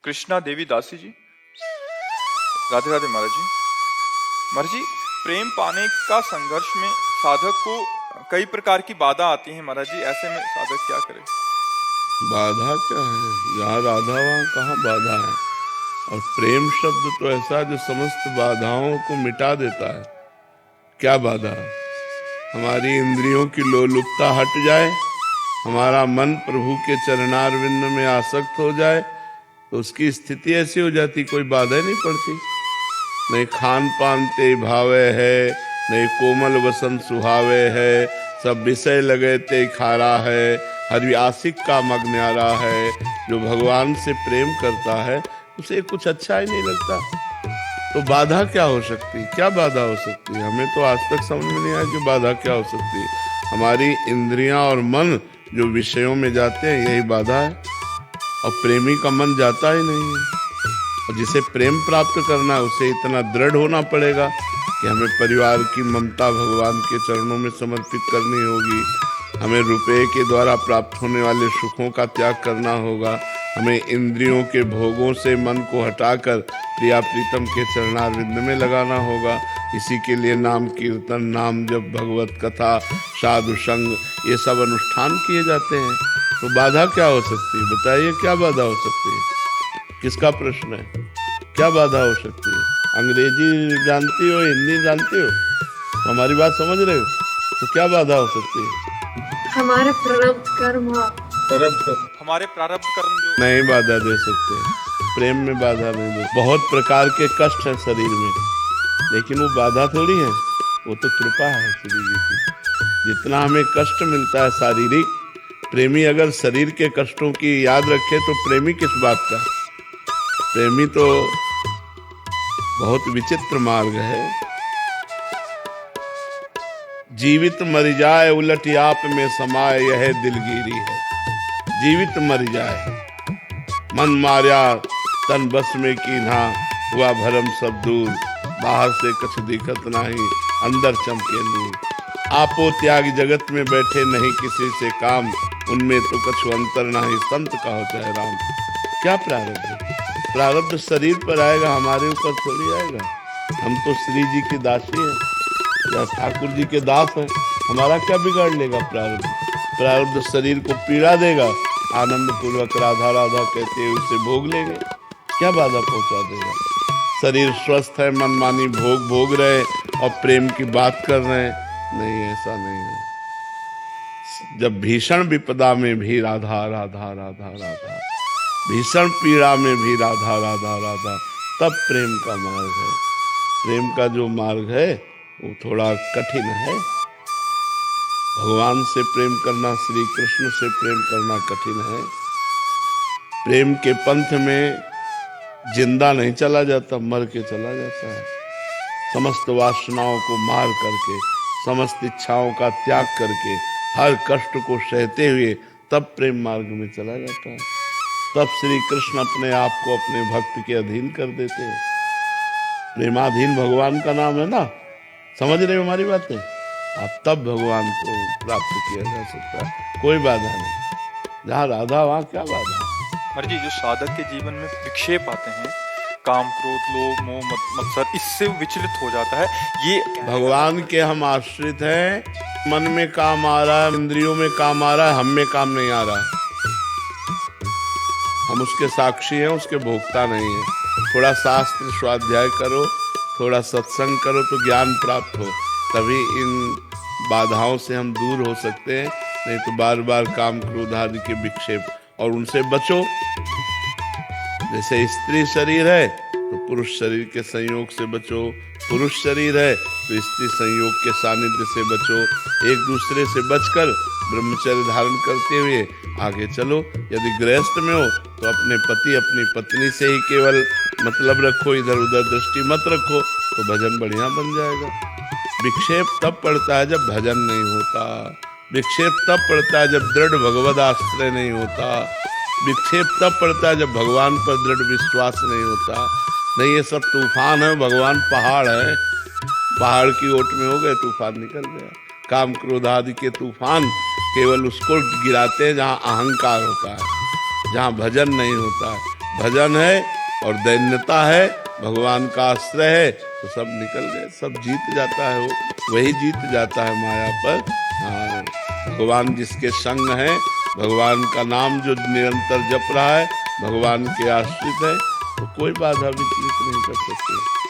कृष्णा देवी दासी जी। राधे राधे महाराज जी। महाराज जी, प्रेम पाने का संघर्ष में साधक को कई प्रकार की बाधा आती हैं महाराज जी, ऐसे में साधक क्या करे? बाधा क्या है? जहाँ राधा वहाँ कहाँ बाधा है। और प्रेम शब्द तो ऐसा जो समस्त बाधाओं को मिटा देता है। क्या बाधा है? हमारी इंद्रियों की लोलुपता हट जाए, हमारा मन प्रभु के चरणारविंद में आसक्त हो जाए तो उसकी स्थिति ऐसी हो जाती, कोई बाधा नहीं पड़ती। नहीं खान पान ते भावे है, नहीं कोमल वसंत सुहावे है, सब विषय लगे ते खारा है, हरि आशिक का मग न्यारा है। जो भगवान से प्रेम करता है उसे कुछ अच्छा ही नहीं लगता। तो बाधा क्या हो सकती? क्या बाधा हो सकती है? हमें तो आज तक समझ में नहीं आया कि बाधा क्या हो सकती है। हमारी इंद्रियां और मन जो विषयों में जाते हैं यही बाधा है। और प्रेमी का मन जाता ही नहीं है। और जिसे प्रेम प्राप्त करना है उसे इतना दृढ़ होना पड़ेगा कि हमें परिवार की ममता भगवान के चरणों में समर्पित करनी होगी, हमें रुपए के द्वारा प्राप्त होने वाले सुखों का त्याग करना होगा, हमें इंद्रियों के भोगों से मन को हटाकर प्रिया प्रीतम के चरणारविंद में लगाना होगा। इसी के लिए नाम कीर्तन, नाम जप, भगवत कथा, साधु संग, ये सब अनुष्ठान किए जाते हैं। तो बाधा क्या हो सकती है? बताइए, क्या बाधा हो सकती है? किसका प्रश्न है? क्या बाधा हो सकती है? अंग्रेजी जानती हो, हिंदी जानती हो, तो हमारी बात समझ रहे हो? तो क्या बाधा हो सकती है? हमारे प्रारब्ध कर्म हमारे प्रारब्ध कर्म जो नहीं बाधा दे सकते। प्रेम में बाधा नहीं दे। बहुत प्रकार के कष्ट है शरीर में, लेकिन वो बाधा थोड़ी है, वो तो कृपा है श्री जी की। जितना हमें कष्ट मिलता है शारीरिक, प्रेमी अगर शरीर के कष्टों की याद रखे तो प्रेमी किस बात का? प्रेमी तो बहुत विचित्र मार्ग है। जीवित मर जाए उलट आप में समाए, यह दिलगिरी है। जीवित मर जाए, मन मार्या तन बस में कीन्हा, हुआ भरम सब दूर, बाहर से कछ दिखत नहीं, अंदर चमके नूर। आपो त्याग जगत में बैठे नहीं किसी से काम, उनमें तो कछु अंतर नहीं, संत कहो चाहे राम। क्या प्रारब्ध है? प्रारब्ध शरीर पर आएगा, हमारे ऊपर थोड़ी आएगा। हम तो श्री जी की दासी हैं या ठाकुर जी के दास हैं, हमारा क्या बिगाड़ लेगा प्रारब्ध? प्रारब्ध शरीर को पीड़ा देगा, आनंद पूर्वक राधा राधा कहते हुए उसे भोग लेंगे। क्या बाधा पहुंचा देगा? शरीर स्वस्थ है, मनमानी भोग भोग रहे और प्रेम की बात कर रहे हैं। नहीं, ऐसा नहीं है। जब भीषण विपदा में भी राधा राधा राधा राधा, भीषण पीड़ा में भी राधा राधा राधा, तब प्रेम का मार्ग है। प्रेम का जो मार्ग है वो थोड़ा कठिन है। भगवान से प्रेम करना, श्री कृष्ण से प्रेम करना कठिन है। प्रेम के पंथ में जिंदा नहीं चला जाता, मर के चला जाता है। समस्त वासनाओं को मार करके, समस्त इच्छाओं का त्याग करके, हर कष्ट को सहते हुए तब प्रेम मार्ग में चला जाता है। तब श्री कृष्ण अपने आप को अपने भक्त के अधीन कर देते हैं। प्रेमाधीन भगवान का नाम है ना, समझ रहे हो हमारी बातें? आप तब भगवान को प्राप्त किया जा सकता है, कोई बाधा नहीं। जहाँ राधा वहाँ क्या बाधा? महाराज जी, जो साधक के जीवन में विक्षेप आते हैं, काम क्रोध लोभ मोह मत्सर, इससे विचलित हो जाता है। ये भगवान के हम आश्रित हैं। मन में काम आ रहा है, इंद्रियों में काम आ रहा है, हम में काम नहीं आ रहा। हम उसके साक्षी हैं, उसके भोक्ता नहीं है। थोड़ा शास्त्र स्वाध्याय करो, थोड़ा सत्संग करो तो ज्ञान प्राप्त हो, तभी इन बाधाओं से हम दूर हो सकते हैं। नहीं तो बार बार काम क्रोध आदि के विक्षेप, और उनसे बचो। जैसे स्त्री शरीर है तो पुरुष शरीर के संयोग से बचो, पुरुष शरीर है तो स्त्री संयोग के सानिध्य से बचो। एक दूसरे से बचकर ब्रह्मचर्य धारण करते हुए आगे चलो। यदि गृहस्थ में हो तो अपने पति अपनी पत्नी से ही केवल मतलब रखो, इधर उधर दृष्टि मत रखो, तो भजन बढ़िया बन जाएगा। विक्षेप तब पड़ता है जब भजन नहीं होता। विक्षेप तब पड़ता है जब दृढ़ भगवद आश्रय नहीं होता। विक्षेप तब पड़ता है जब भगवान पर दृढ़ विश्वास नहीं होता। नहीं, ये सब तूफान है, भगवान पहाड़ है। पहाड़ की ओट में हो गए, तूफान निकल गया। काम क्रोध आदि के तूफान केवल उसको गिराते हैं जहाँ अहंकार होता है, जहाँ भजन नहीं होता है। भजन है और दैन्यता है, भगवान का आश्रय है, तो सब निकल गए, सब जीत जाता है, वो वही जीत जाता है माया पर। हाँ, भगवान जिसके संग है, भगवान का नाम जो निरंतर जप रहा है, भगवान के आश्रित है, तो कोई बाधा विचलित नहीं कर सकते।